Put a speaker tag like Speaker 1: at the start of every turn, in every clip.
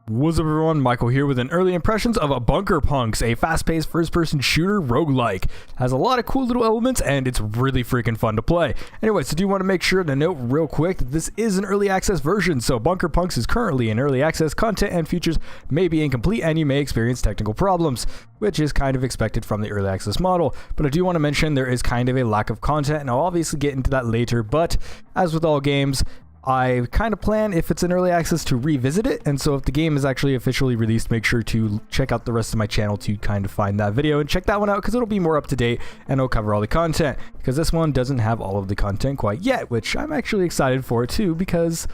Speaker 1: What's up everyone, Michael here with an early impressions of a Bunker Punks, a fast-paced first-person shooter roguelike. Has a lot of cool little elements and it's really freaking fun to play. Anyway, so do you want to make sure to note real quick that this is an early access version, so Bunker Punks is currently in early access. Content and features may be incomplete and you may experience technical problems, which is kind of expected from the early access model. But I do want to mention there is kind of a lack of content, and I'll obviously get into that later, but as with all games, I kind of plan, if it's in early access, to revisit it, and so if the game is actually officially released, make sure to check out the rest of my channel to kind of find that video and check that one out, because it'll be more up to date and it'll cover all the content, because this one doesn't have all of the content quite yet, which I'm actually excited for too, because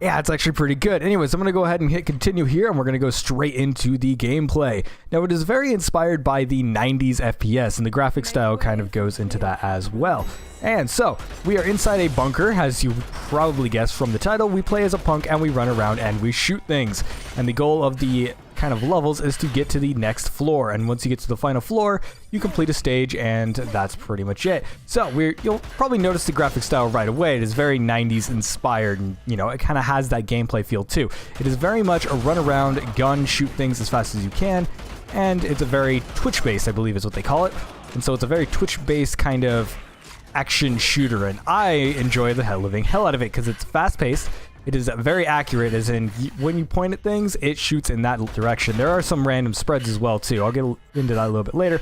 Speaker 1: yeah, it's actually pretty good. Anyways, I'm going to go ahead and hit continue here, and we're going to go straight into the gameplay. Now, it is very inspired by the 90s FPS, and the graphic style kind of goes into that as well. And so, we are inside a bunker, as you probably guessed from the title. We play as a punk, and we run around, and we shoot things. And the goal of the kind of levels is to get to the next floor, and once you get to the final floor, you complete a stage, and that's pretty much it. So you'll probably notice the graphic style right away. It is very 90s inspired, and you know, it kind of has that gameplay feel too. It is very much a run around, gun, shoot things as fast as you can, and it's a very Twitch based, I believe is what they call it. And so it's a very Twitch based kind of action shooter, and I enjoy the living hell out of it because it's fast paced. It is very accurate, as in when you point at things, it shoots in that direction. There are some random spreads as well too. I'll get into that a little bit later.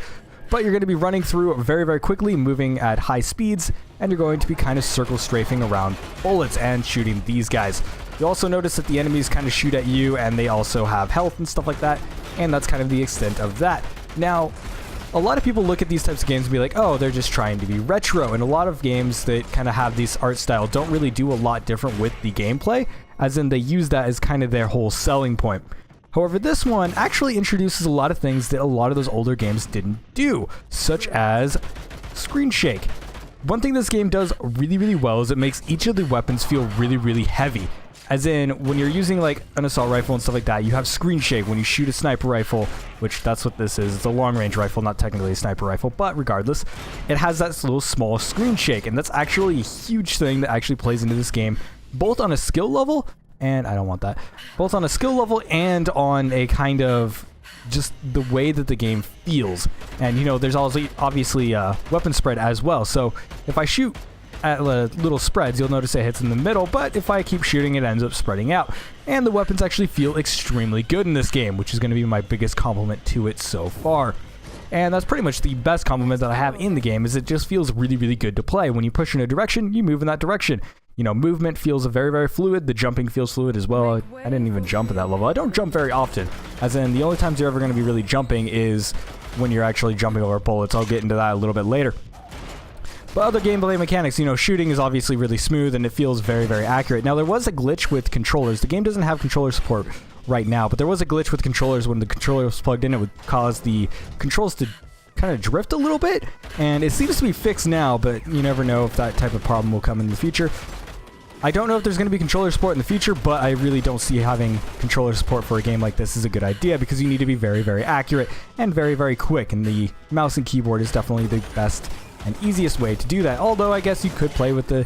Speaker 1: But you're going to be running through very, very quickly, moving at high speeds, and you're going to be kind of circle strafing around bullets and shooting these guys. You'll also notice that the enemies kind of shoot at you, and they also have health and stuff like that, and that's kind of the extent of that. Now, a lot of people look at these types of games and be like, oh, they're just trying to be retro, and a lot of games that kind of have this art style don't really do a lot different with the gameplay, as in they use that as kind of their whole selling point. However, this one actually introduces a lot of things that a lot of those older games didn't do, such as screen shake. One thing this game does really, really well is it makes each of the weapons feel really, really heavy. As in, when you're using like an assault rifle and stuff like that, you have screen shake when you shoot a sniper rifle, which that's what this is. It's a long-range rifle, not technically a sniper rifle, but regardless, it has that little small screen shake, and that's actually a huge thing that actually plays into this game, both on a skill level, and I don't want that, both on a skill level and on a kind of just the way that the game feels. And you know, there's also obviously weapon spread as well, so if I shoot at little spreads, you'll notice it hits in the middle, but if I keep shooting, it ends up spreading out. And the weapons actually feel extremely good in this game, which is going to be my biggest compliment to it so far. And that's pretty much the best compliment that I have in the game, is it just feels really, really good to play. When you push in a direction, you move in that direction. You know, movement feels very, very fluid. The jumping feels fluid as well. I didn't even jump at that level. I don't jump very often, as in the only times you're ever going to be really jumping is when you're actually jumping over bullets. I'll get into that a little bit later. But other gameplay mechanics, you know, shooting is obviously really smooth and it feels very, very accurate. Now, there was a glitch with controllers. The game doesn't have controller support right now, but there was a glitch with controllers. When the controller was plugged in, it would cause the controls to kind of drift a little bit, and it seems to be fixed now, but you never know if that type of problem will come in the future. I don't know if there's going to be controller support in the future, but I really don't see having controller support for a game like this is a good idea, because you need to be very, very accurate and very, very quick, and the mouse and keyboard is definitely the best and easiest way to do that. Although I guess you could play with the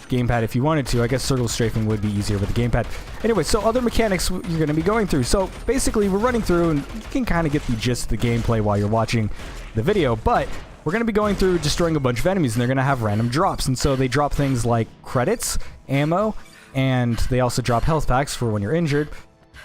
Speaker 1: gamepad if you wanted to. I guess circle strafing would be easier with the gamepad. Anyway, so other mechanics you're going to be going through. So basically, we're running through, and you can kind of get the gist of the gameplay while you're watching the video, but we're going to be going through destroying a bunch of enemies, and they're going to have random drops. And so they drop things like credits, ammo, and they also drop health packs for when you're injured.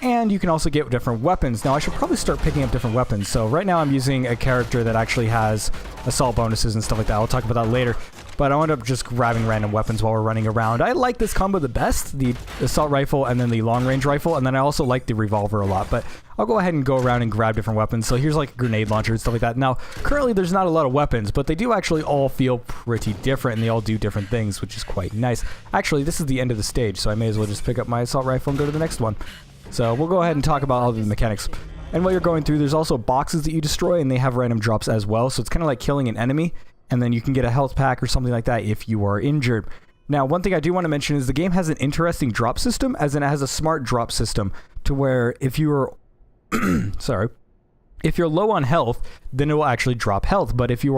Speaker 1: And you can also get different weapons. Now, I should probably start picking up different weapons. So right now I'm using a character that actually has assault bonuses and stuff like that. I'll talk about that later. But I end up just grabbing random weapons while we're running around. I like this combo the best, the assault rifle and then the long-range rifle. And then I also like the revolver a lot. But I'll go ahead and go around and grab different weapons. So here's like a grenade launcher and stuff like that. Now, currently there's not a lot of weapons, but they do actually all feel pretty different, and they all do different things, which is quite nice. Actually, this is the end of the stage, so I may as well just pick up my assault rifle and go to the next one. So we'll go ahead and talk about all the mechanics. And while you're going through, there's also boxes that you destroy, and they have random drops as well. So it's kind of like killing an enemy, and then you can get a health pack or something like that if you are injured. Now, one thing I do want to mention is the game has an interesting drop system, as in it has a smart drop system, to where if you're if you're low on health, then it will actually drop health. But if you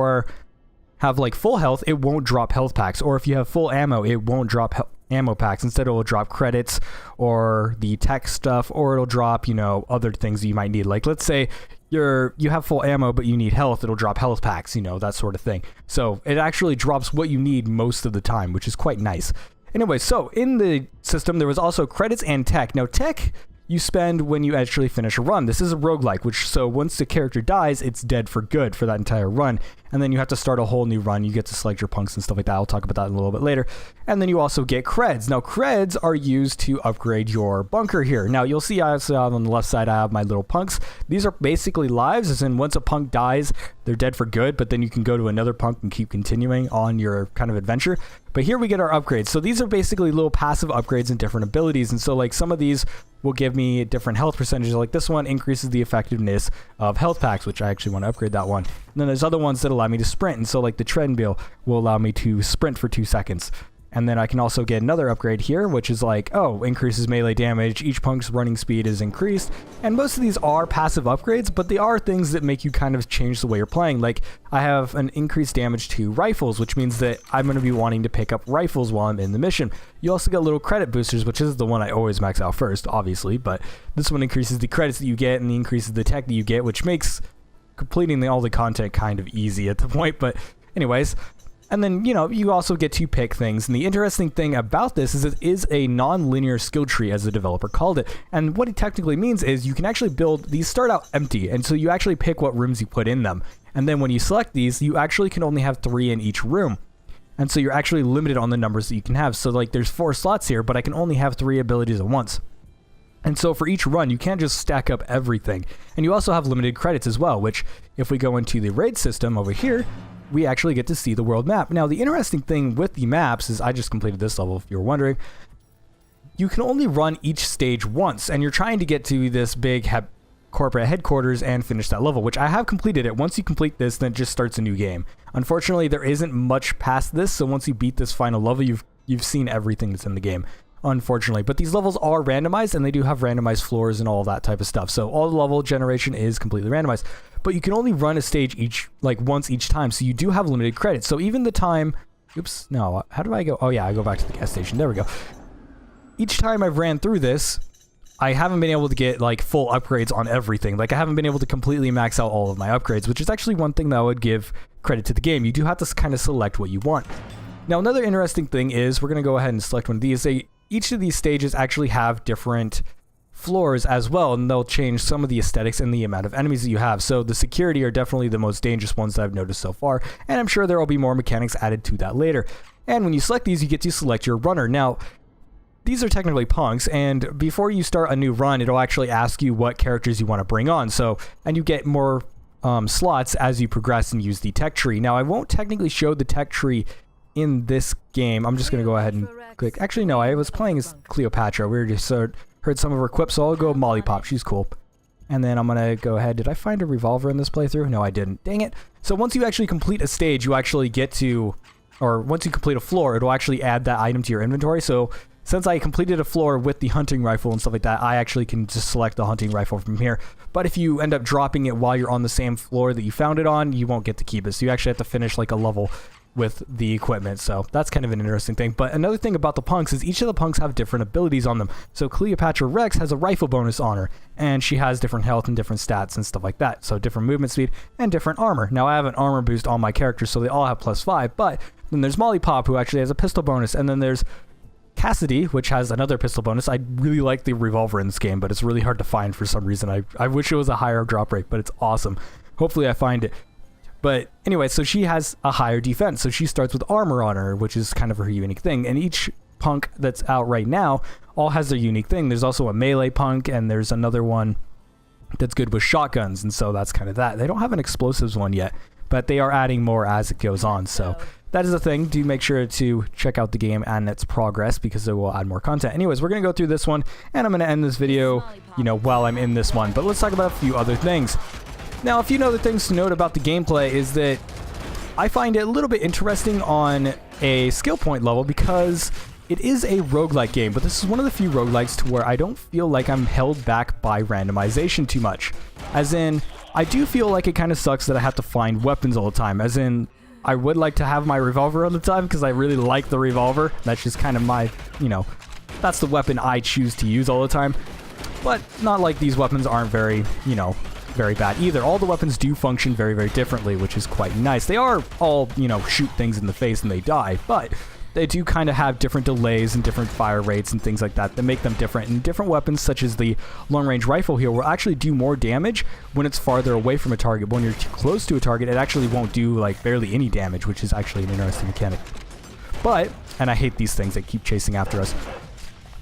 Speaker 1: have like full health, it won't drop health packs. Or if you have full ammo, it won't drop ammo packs. Instead, it will drop credits or the tech stuff, or it'll drop, you know, other things you might need. Like, let's say you have full ammo, but you need health, it'll drop health packs, you know, that sort of thing. So it actually drops what you need most of the time, which is quite nice. Anyway, so in the system, there was also credits and tech. Now, tech you spend when you actually finish a run. This is a roguelike, so once the character dies, it's dead for good for that entire run. And then you have to start a whole new run. You get to select your punks and stuff like that. I'll talk about that in a little bit later. And then you also get creds. Now, creds are used to upgrade your bunker here. Now, you'll see I also have on the left side, I have my little punks. These are basically lives, as in once a punk dies, they're dead for good, but then you can go to another punk and keep continuing on your kind of adventure. But here we get our upgrades. So these are basically little passive upgrades and different abilities. And so like some of these will give me different health percentages. Like this one increases the effectiveness of health packs, which I actually want to upgrade that one. And then there's other ones that allow me to sprint. And so like the treadmill will allow me to sprint for 2 seconds. And then I can also get another upgrade here, which is like, oh, increases melee damage. Each punk's running speed is increased. And most of these are passive upgrades, but they are things that make you kind of change the way you're playing. Like I have an increased damage to rifles, which means that I'm going to be wanting to pick up rifles while I'm in the mission. You also get little credit boosters, which is the one I always max out first, obviously. But this one increases the credits that you get and increases the tech that you get, which makes completing all the content kind of easy at the point. But anyways, and then, you know, you also get to pick things. And the interesting thing about this is it is a non-linear skill tree, as the developer called it. And what it technically means is you can actually build, these start out empty. And so you actually pick what rooms you put in them. And then when you select these, you actually can only have 3 in each room. And so you're actually limited on the numbers that you can have. So like there's 4 slots here, but I can only have 3 abilities at once. And so for each run, you can't just stack up everything. And you also have limited credits as well, which if we go into the raid system over here, we actually get to see the world map. Now, the interesting thing with the maps is I just completed this level, if you were wondering. You can only run each stage once, and you're trying to get to this big corporate headquarters and finish that level, which I have completed it. Once you complete this, then it just starts a new game. Unfortunately, there isn't much past this, so once you beat this final level, you've seen everything that's in the game, unfortunately. But these levels are randomized, and they do have randomized floors and all that type of stuff. So all the level generation is completely randomized. But you can only run a stage once each time, so you do have limited credits. So even the time, oops, no, how do I go? Oh yeah, I go back to the gas station. There we go. Each time I've ran through this, I haven't been able to get like full upgrades on everything. Like I haven't been able to completely max out all of my upgrades, which is actually one thing that I would give credit to the game. You do have to kind of select what you want. Now, another interesting thing is we're going to go ahead and select one of these. Each of these stages actually have different floors as well, and they'll change some of the aesthetics and the amount of enemies that you have. So the security are definitely the most dangerous ones that I've noticed so far, and I'm sure there will be more mechanics added to that later. And when you select these, you get to select your runner. Now, these are technically punks, and before you start a new run, it'll actually ask you what characters you want to bring on. So, and you get more slots as you progress and use the tech tree. Now, I won't technically show the tech tree in this game. I'm just going to go ahead and click. Actually, no, I was playing as Cleopatra. We were just heard some of her quips, so I'll go Molly Pop. She's cool. And then I'm going to go ahead. Did I find a revolver in this playthrough? No, I didn't. Dang it. So once you actually complete a stage, you actually get to, or once you complete a floor, it'll actually add that item to your inventory. So since I completed a floor with the hunting rifle and stuff like that, I actually can just select the hunting rifle from here. But if you end up dropping it while you're on the same floor that you found it on, you won't get to keep it. So you actually have to finish like a level with the equipment. So that's kind of an interesting thing. But another thing about the punks is each of the punks have different abilities on them. So Cleopatra Rex has a rifle bonus on her, and she has different health and different stats and stuff like that. So different movement speed and different armor. Now I have an armor boost on my characters, so they all have +5, but then there's Molly Pop, who actually has a pistol bonus, and then there's Cassidy, which has another pistol bonus. I really like the revolver in this game, but it's really hard to find for some reason. I wish it was a higher drop rate, but it's awesome. Hopefully I find it. But anyway, so she has a higher defense. So she starts with armor on her, which is kind of her unique thing. And each punk that's out right now all has their unique thing. There's also a melee punk, and there's another one that's good with shotguns. And so that's kind of that. They don't have an explosives one yet, but they are adding more as it goes on. So that is a thing. Do make sure to check out the game and its progress, because it will add more content. Anyways, we're going to go through this one, and I'm going to end this video, while I'm in this one. But let's talk about a few other things. Now, a few other things to note about the gameplay is that I find it a little bit interesting on a skill point level, because it is a roguelike game, but this is one of the few roguelikes to where I don't feel like I'm held back by randomization too much. As in, I do feel like it kind of sucks that I have to find weapons all the time. As in, I would like to have my revolver all the time because I really like the revolver. That's just kind of my, you know, that's the weapon I choose to use all the time. But not like these weapons aren't very, you know, very bad either. All the weapons do function very, very differently, which is quite nice. They are all, you know, shoot things in the face and they die, but they do kind of have different delays and different fire rates and things like that that make them different. And different weapons, such as the long-range rifle here, will actually do more damage when it's farther away from a target. But when you're too close to a target, it actually won't do, like, barely any damage, which is actually an interesting mechanic. But, and I hate these things that keep chasing after us.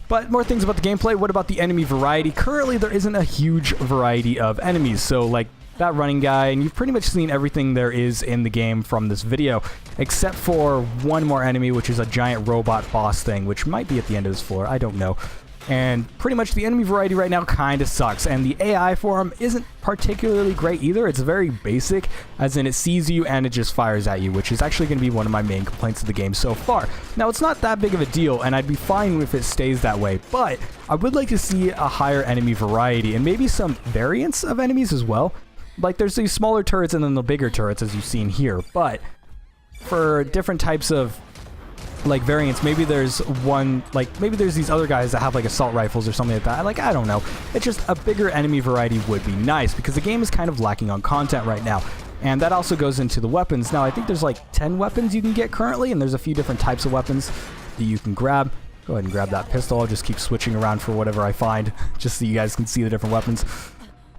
Speaker 1: But more things about the gameplay. What about the enemy variety? Currently, there isn't a huge variety of enemies. So, like, that running guy, and you've pretty much seen everything there is in the game from this video, except for one more enemy, which is a giant robot boss thing, which might be at the end of this floor, I don't know. And pretty much the enemy variety right now kind of sucks, and the AI for them isn't particularly great either. It's very basic, as in it sees you and it just fires at you, which is actually going to be one of my main complaints of the game so far. Now, it's not that big of a deal, and I'd be fine if it stays that way, but I would like to see a higher enemy variety, and maybe some variants of enemies as well. Like, there's these smaller turrets and then the bigger turrets, as you've seen here, but for different types of, like, variants, maybe there's one, like, maybe there's these other guys that have, like, assault rifles or something like that. Like, I don't know. It's just a bigger enemy variety would be nice, because the game is kind of lacking on content right now. And that also goes into the weapons. Now, I think there's, like, 10 weapons you can get currently, and there's a few different types of weapons that you can grab. Go ahead and grab that pistol. I'll just keep switching around for whatever I find, just so you guys can see the different weapons.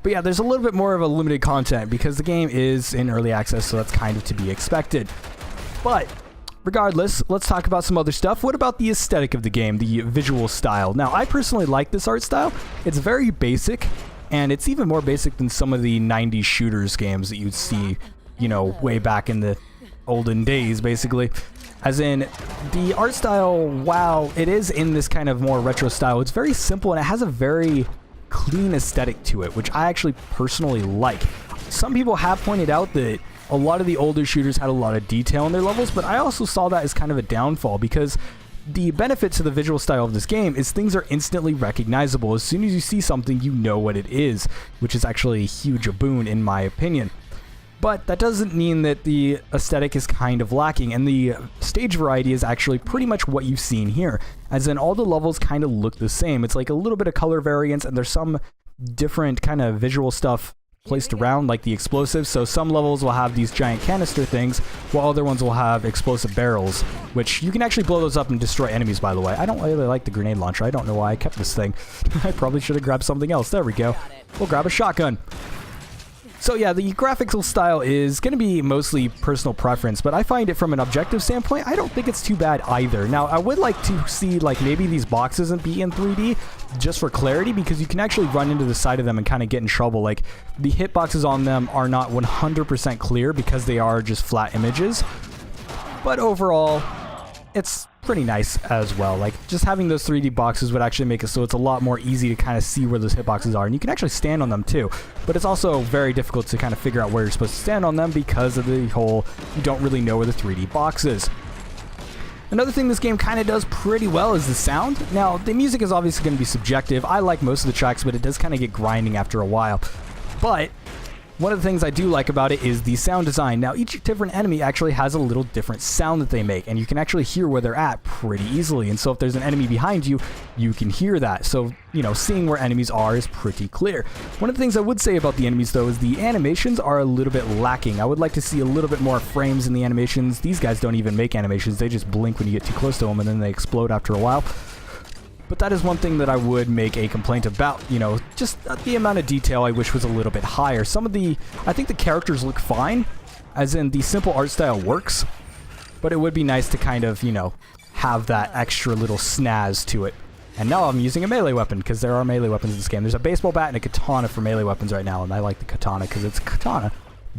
Speaker 1: But yeah, there's a little bit more of a limited content because the game is in early access, so that's kind of to be expected. But regardless, let's talk about some other stuff. What about the aesthetic of the game, the visual style? Now, I personally like this art style. It's very basic, and it's even more basic than some of the 90s shooters games that you'd see, you know, way back in the olden days, basically. As in, the art style, while it is in this kind of more retro style, it's very simple, and it has a very clean aesthetic to it, which I actually personally like. Some people have pointed out that a lot of the older shooters had a lot of detail in their levels, but I also saw that as kind of a downfall, because the benefit to the visual style of this game is things are instantly recognizable. As soon as you see something, you know what it is, which is actually a huge boon in my opinion. But that doesn't mean that the aesthetic is kind of lacking, and the stage variety is actually pretty much what you've seen here, as in all the levels kind of look the same. It's like a little bit of color variance, and there's some different kind of visual stuff placed around, like the explosives. So some levels will have these giant canister things, while other ones will have explosive barrels, which you can actually blow those up and destroy enemies, by the way. I don't really like the grenade launcher. I don't know why I kept this thing. I probably should have grabbed something else. There we go. We'll grab a shotgun. So yeah, the graphical style is going to be mostly personal preference, but I find it from an objective standpoint, I don't think it's too bad either. Now, I would like to see, like, maybe these boxes be in 3D, just for clarity, because you can actually run into the side of them and kind of get in trouble. Like, the hitboxes on them are not 100% clear because they are just flat images, but overall, it's pretty nice as well. Like, just having those 3D boxes would actually make it so it's a lot more easy to kind of see where those hitboxes are, and you can actually stand on them too, but it's also very difficult to kind of figure out where you're supposed to stand on them because of the whole, you don't really know where the 3D box is. Another thing this game kind of does pretty well is the sound. Now, the music is obviously going to be subjective. I like most of the tracks, but it does kind of get grinding after a while. But one of the things I do like about it is the sound design. Now, each different enemy actually has a little different sound that they make, and you can actually hear where they're at pretty easily. And so if there's an enemy behind you, you can hear that. So, you know, seeing where enemies are is pretty clear. One of the things I would say about the enemies, though, is the animations are a little bit lacking. I would like to see a little bit more frames in the animations. These guys don't even make animations. They just blink when you get too close to them, and then they explode after a while. But that is one thing that I would make a complaint about, you know, just the amount of detail I wish was a little bit higher. I think the characters look fine, as in the simple art style works, but it would be nice to kind of, you know, have that extra little snazz to it. And now I'm using a melee weapon, because there are melee weapons in this game. There's a baseball bat and a katana for melee weapons right now, and I like the katana because it's katana.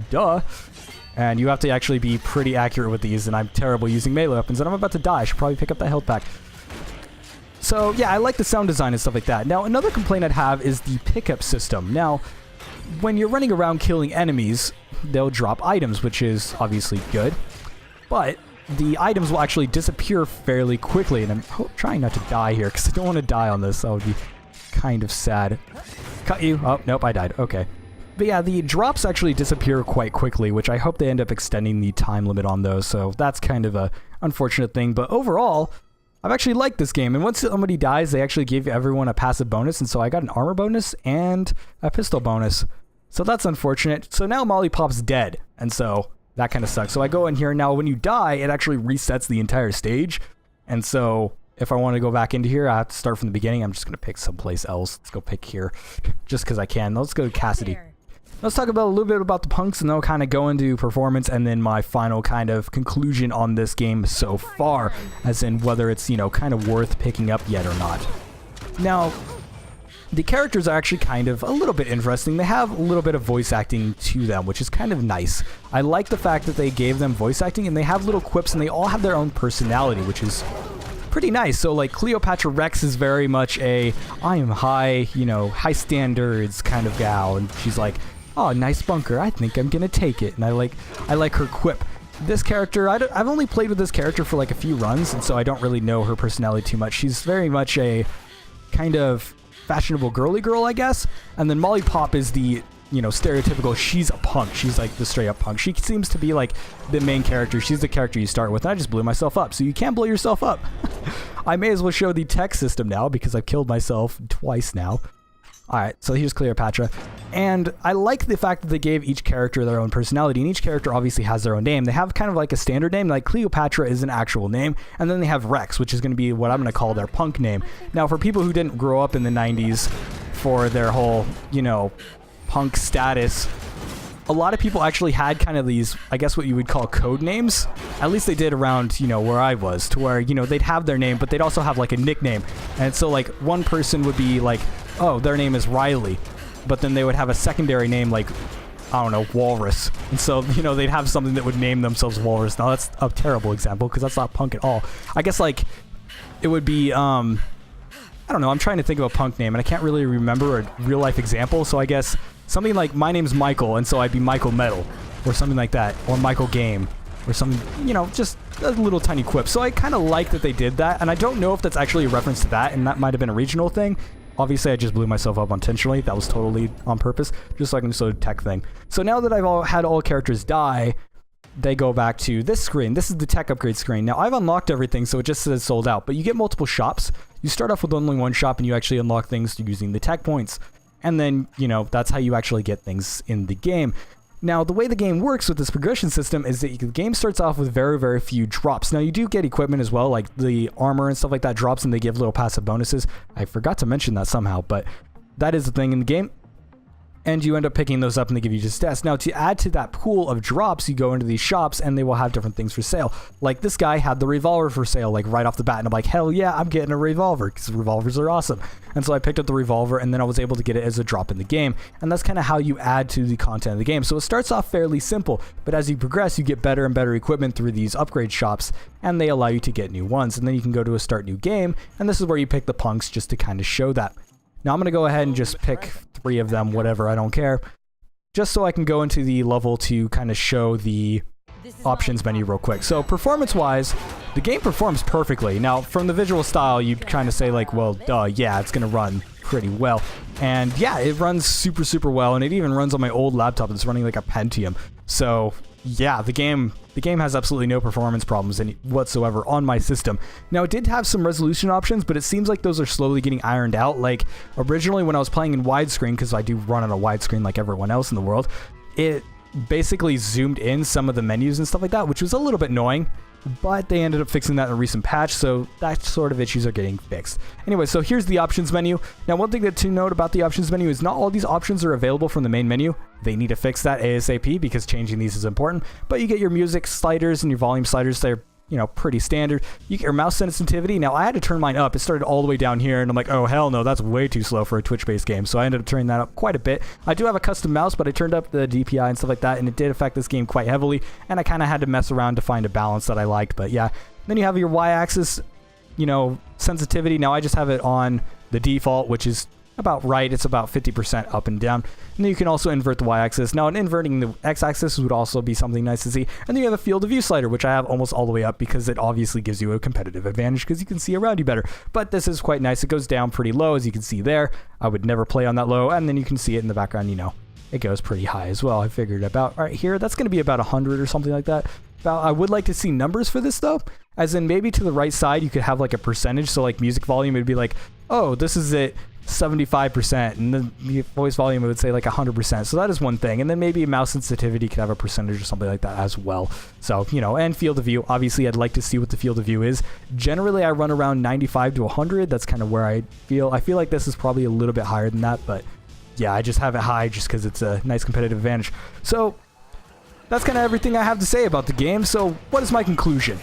Speaker 1: Duh. And you have to actually be pretty accurate with these, and I'm terrible using melee weapons, and I'm about to die. I should probably pick up that health pack. So yeah, I like the sound design and stuff like that. Now, another complaint I'd have is the pickup system. Now, when you're running around killing enemies, they'll drop items, which is obviously good, but the items will actually disappear fairly quickly, and I'm trying not to die here because I don't want to die on this. That would be kind of sad. Cut you. Oh, nope, I died. Okay. But yeah, the drops actually disappear quite quickly, which I hope they end up extending the time limit on those, so that's kind of a unfortunate thing. But overall, I've actually liked this game, and once somebody dies, they actually give everyone a passive bonus, and so I got an armor bonus and a pistol bonus. So that's unfortunate. So now Molly Pop's dead, and so that kind of sucks. So I go in here, now when you die, it actually resets the entire stage, and so if I want to go back into here, I have to start from the beginning. I'm just going to pick someplace else. Let's go pick here, just because I can. Let's go to Cassidy. Let's talk about a little bit about the punks, and then I'll kind of go into performance and then my final kind of conclusion on this game so far, as in whether it's, you know, kind of worth picking up yet or not. Now, the characters are actually kind of a little bit interesting. They have a little bit of voice acting to them, which is kind of nice. I like the fact that they gave them voice acting, and they have little quips, and they all have their own personality, which is pretty nice. So like Cleopatra Rex is very much a I am high, you know, high standards kind of gal, and she's like, oh, nice bunker, I think I'm gonna take it. And I like her quip. This character, I've only played with this character for like a few runs, and so I don't really know her personality too much. She's very much a kind of fashionable girly girl, I guess. And then Molly Pop is the, you know, stereotypical, she's a punk. She's like the straight up punk. She seems to be like the main character. She's the character you start with, and I just blew myself up. So you can't blow yourself up. I may as well show the tech system now, because I've killed myself twice now. Alright, so here's Cleopatra, and I like the fact that they gave each character their own personality, and each character obviously has their own name. They have kind of like a standard name, like Cleopatra is an actual name, and then they have Rex, which is going to be what I'm going to call their punk name. Now, for people who didn't grow up in the 90s for their whole, you know, punk status, a lot of people actually had kind of these, I guess what you would call code names. At least they did around, you know, where I was, to where, you know, they'd have their name, but they'd also have like a nickname. And so like one person would be like, oh, their name is Riley, but then they would have a secondary name like, I don't know, Walrus. And so, you know, they'd have something that would name themselves Walrus. Now that's a terrible example, because that's not punk at all. I guess like it would be, I don't know, I'm trying to think of a punk name, and I can't really remember a real life example, so I guess something like, my name's Michael, and so I'd be Michael Metal, or something like that, or Michael Game, or something, you know, just a little tiny quip. So I kind of like that they did that, and I don't know if that's actually a reference to that, and that might have been a regional thing. Obviously, I just blew myself up intentionally. That was totally on purpose, just so I can show a tech thing. So now that I've had all characters die, they go back to this screen. This is the tech upgrade screen. Now, I've unlocked everything, so it just says sold out, but you get multiple shops. You start off with only one shop, and you actually unlock things using the tech points. And then, you know, that's how you actually get things in the game. Now, the way the game works with this progression system is that the game starts off with very, very few drops. Now, you do get equipment as well, like the armor and stuff like that drops, and they give little passive bonuses. I forgot to mention that somehow, but that is the thing in the game. And you end up picking those up, and they give you just stats. Now, to add to that pool of drops, you go into these shops, and they will have different things for sale. Like, this guy had the revolver for sale, like, right off the bat. And I'm like, hell yeah, I'm getting a revolver, because revolvers are awesome. And so I picked up the revolver, and then I was able to get it as a drop in the game. And that's kind of how you add to the content of the game. So it starts off fairly simple, but as you progress, you get better and better equipment through these upgrade shops, and they allow you to get new ones. And then you can go to a start new game, and this is where you pick the punks, just to kind of show that. Now I'm going to go ahead and just pick 3 of them, whatever, I don't care. Just so I can go into the level to kind of show the options menu real quick. So performance-wise, the game performs perfectly. Now, from the visual style, you'd kind of say like, well, duh, yeah, it's going to run pretty well. And yeah, it runs super, super well, and it even runs on my old laptop that's running like a Pentium. So yeah, the game has absolutely no performance problems whatsoever on my system. Now, it did have some resolution options, but it seems like those are slowly getting ironed out. Like, originally when I was playing in widescreen, because I do run on a widescreen like everyone else in the world, it basically zoomed in some of the menus and stuff like that, which was a little bit annoying, but they ended up fixing that in a recent patch, so that sort of issues are getting fixed. Anyway, so here's the options menu. Now, one thing to note about the options menu is not all these options are available from the main menu. They need to fix that ASAP, because changing these is important. But you get your music sliders and your volume sliders. They're, you know, pretty standard. You get your mouse sensitivity. Now, I had to turn mine up. It started all the way down here, and I'm like, oh, hell no, that's way too slow for a Twitch-based game. So I ended up turning that up quite a bit. I do have a custom mouse, but I turned up the DPI and stuff like that, and it did affect this game quite heavily, and I kind of had to mess around to find a balance that I liked. But yeah, then you have your Y-axis, you know, sensitivity. Now, I just have it on the default, which is about right. It's about 50% up and down. And then you can also invert the Y-axis. Now, inverting the X-axis would also be something nice to see. And then you have a field of view slider, which I have almost all the way up, because it obviously gives you a competitive advantage, because you can see around you better. But this is quite nice. It goes down pretty low, as you can see there. I would never play on that low. And then you can see it in the background, you know, it goes pretty high as well. I figured about right here, that's going to be about 100 or something like that. I would like to see numbers for this though, as in maybe to the right side you could have like a percentage. So like music volume, it'd be like, oh, this is at 75%, and then the voice volume, it would say like 100%. So that is one thing. And then maybe mouse sensitivity could have a percentage or something like that as well. So, you know, and field of view, obviously I'd like to see what the field of view is. Generally I run around 95 to 100. That's kind of where I feel like this is probably a little bit higher than that, but yeah, I just have it high just because it's a nice competitive advantage. So that's kind of everything I have to say about the game. So what is my conclusion?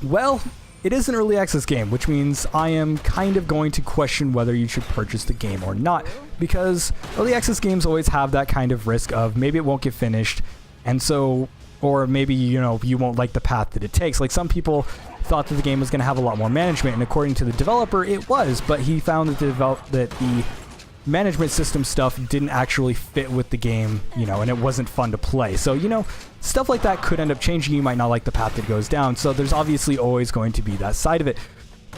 Speaker 1: Well, it is an early access game, which means I am kind of going to question whether you should purchase the game or not, because early access games always have that kind of risk of maybe it won't get finished, and so, or maybe, you know, you won't like the path that it takes. Like some people thought that the game was going to have a lot more management, and according to the developer, it was, but he found that the management system stuff didn't actually fit with the game, you know, and it wasn't fun to play. So, you know, stuff like that could end up changing. You might not like the path that goes down. So there's obviously always going to be that side of it.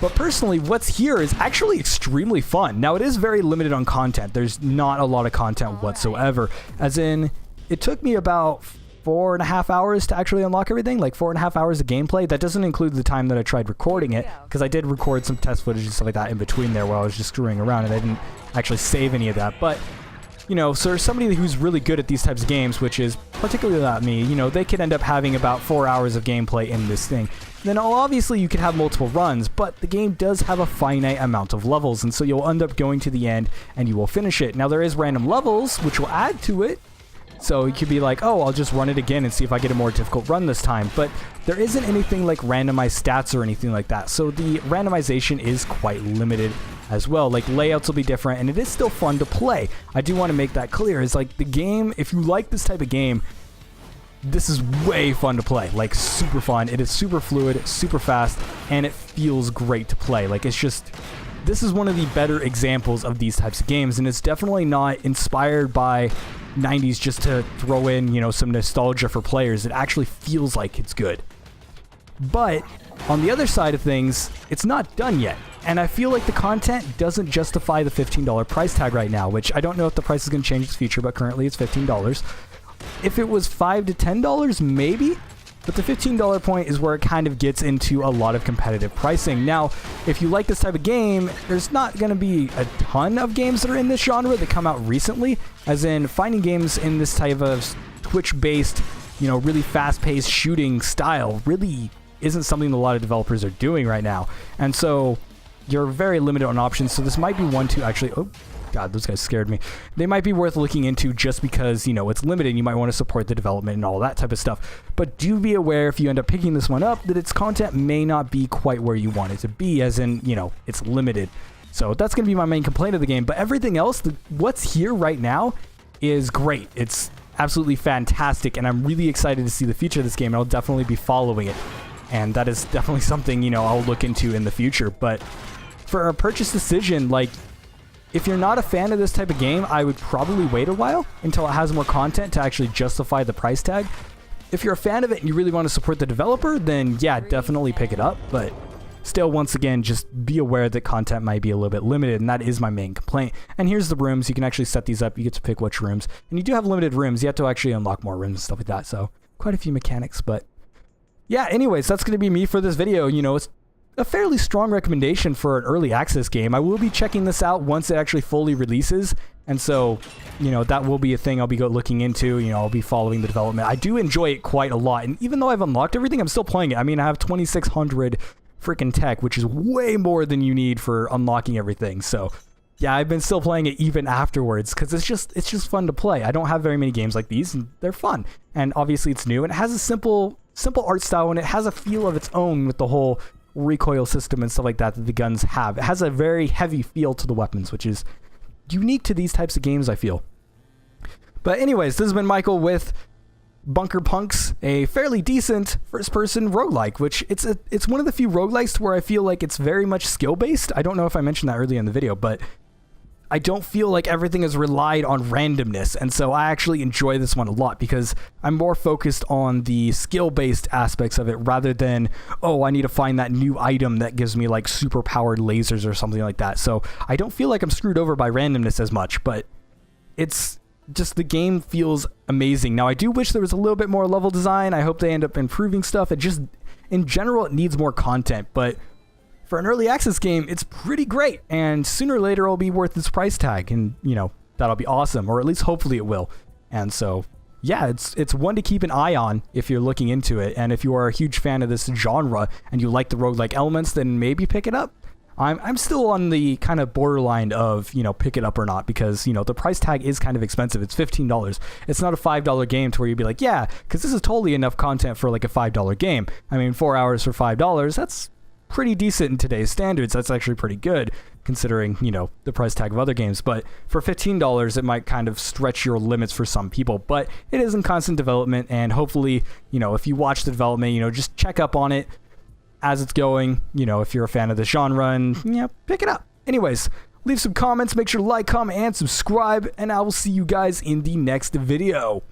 Speaker 1: But personally, what's here is actually extremely fun. Now, it is very limited on content. There's not a lot of content whatsoever. As in, it took me about 4.5 hours to actually unlock everything, like 4.5 hours of gameplay. That doesn't include the time that I tried recording it, because I did record some test footage and stuff like that in between there while I was just screwing around, and I didn't actually save any of that. But, you know, so somebody who's really good at these types of games, which is particularly not me, you know, they could end up having about 4 hours of gameplay in this thing. Then obviously you could have multiple runs, but the game does have a finite amount of levels, and so you'll end up going to the end and you will finish it. Now there is random levels, which will add to it. So you could be like, oh, I'll just run it again and see if I get a more difficult run this time. But there isn't anything like randomized stats or anything like that. So the randomization is quite limited as well. Like layouts will be different, and it is still fun to play. I do want to make that clear. Is like the game, if you like this type of game, this is way fun to play. Like super fun. It is super fluid, super fast, and it feels great to play. Like it's just, this is one of the better examples of these types of games, and it's definitely not inspired by 90s just to throw in, you know, some nostalgia for players. It actually feels like it's good. But on the other side of things, it's not done yet. And I feel like the content doesn't justify the $15 price tag right now, which I don't know if the price is going to change in the future, but currently it's $15. If it was $5 to $10, maybe. But the $15 point is where it kind of gets into a lot of competitive pricing. Now, if you like this type of game, there's not going to be a ton of games that are in this genre that come out recently. As in, finding games in this type of Twitch-based, you know, really fast-paced shooting style really isn't something that a lot of developers are doing right now. And so you're very limited on options. So this might be one to actually... Oh, God, those guys scared me. They might be worth looking into just because, you know, it's limited. You might want to support the development and all that type of stuff. But do be aware if you end up picking this one up that its content may not be quite where you want it to be, as in, you know, it's limited. So that's going to be my main complaint of the game. But everything else, what's here right now is great. It's absolutely fantastic, and I'm really excited to see the future of this game, and I'll definitely be following it. And that is definitely something, you know, I'll look into in the future. But for a purchase decision, like, if you're not a fan of this type of game, I would probably wait a while until it has more content to actually justify the price tag. If you're a fan of it and you really want to support the developer, then yeah, definitely pick it up. But still, once again, just be aware that content might be a little bit limited, and that is my main complaint. And here's the rooms. You can actually set these up. You get to pick which rooms. And you do have limited rooms. You have to actually unlock more rooms and stuff like that. So quite a few mechanics. But yeah, anyways, that's going to be me for this video. You know, it's a fairly strong recommendation for an early access game. I will be checking this out once it actually fully releases, and so, you know, that will be a thing I'll be looking into. You know, I'll be following the development. I do enjoy it quite a lot, and even though I've unlocked everything, I'm still playing it. I mean, I have 2,600 freaking tech, which is way more than you need for unlocking everything. So yeah, I've been still playing it even afterwards because it's just fun to play. I don't have very many games like these, and they're fun. And obviously it's new, and it has a simple art style, and it has a feel of its own with the whole recoil system and stuff like that the guns have. It has a very heavy feel to the weapons, which is unique to these types of games, I feel. But anyways, this has been Michael with Bunker Punks, a fairly decent first-person roguelike, which it's one of the few roguelikes where I feel like it's very much skill-based. I don't know if I mentioned that earlier in the video, but I don't feel like everything is relied on randomness, and so I actually enjoy this one a lot because I'm more focused on the skill-based aspects of it rather than, oh, I need to find that new item that gives me like super-powered lasers or something like that. So I don't feel like I'm screwed over by randomness as much, but it's just the game feels amazing. Now, I do wish there was a little bit more level design. I hope they end up improving stuff. It just, in general, it needs more content, but for an early access game, it's pretty great, and sooner or later it'll be worth its price tag, and that'll be awesome, or at least hopefully it will. And so yeah, it's one to keep an eye on if you're looking into it, and if you are a huge fan of this genre and you like the roguelike elements, then maybe pick it up. I'm still on the kind of borderline of, pick it up or not, because, the price tag is kind of expensive. It's $15. It's not a $5 game to where you'd be like, yeah, because this is totally enough content for like a $5 game. I mean, 4 hours for $5, that's pretty decent in today's standards. That's actually pretty good considering, the price tag of other games. But for $15, it might kind of stretch your limits for some people. But it is in constant development, and hopefully, if you watch the development, just check up on it as it's going, if you're a fan of the genre, and pick it up. Anyways, leave some comments, make sure to like, comment, and subscribe, and I will see you guys in the next video.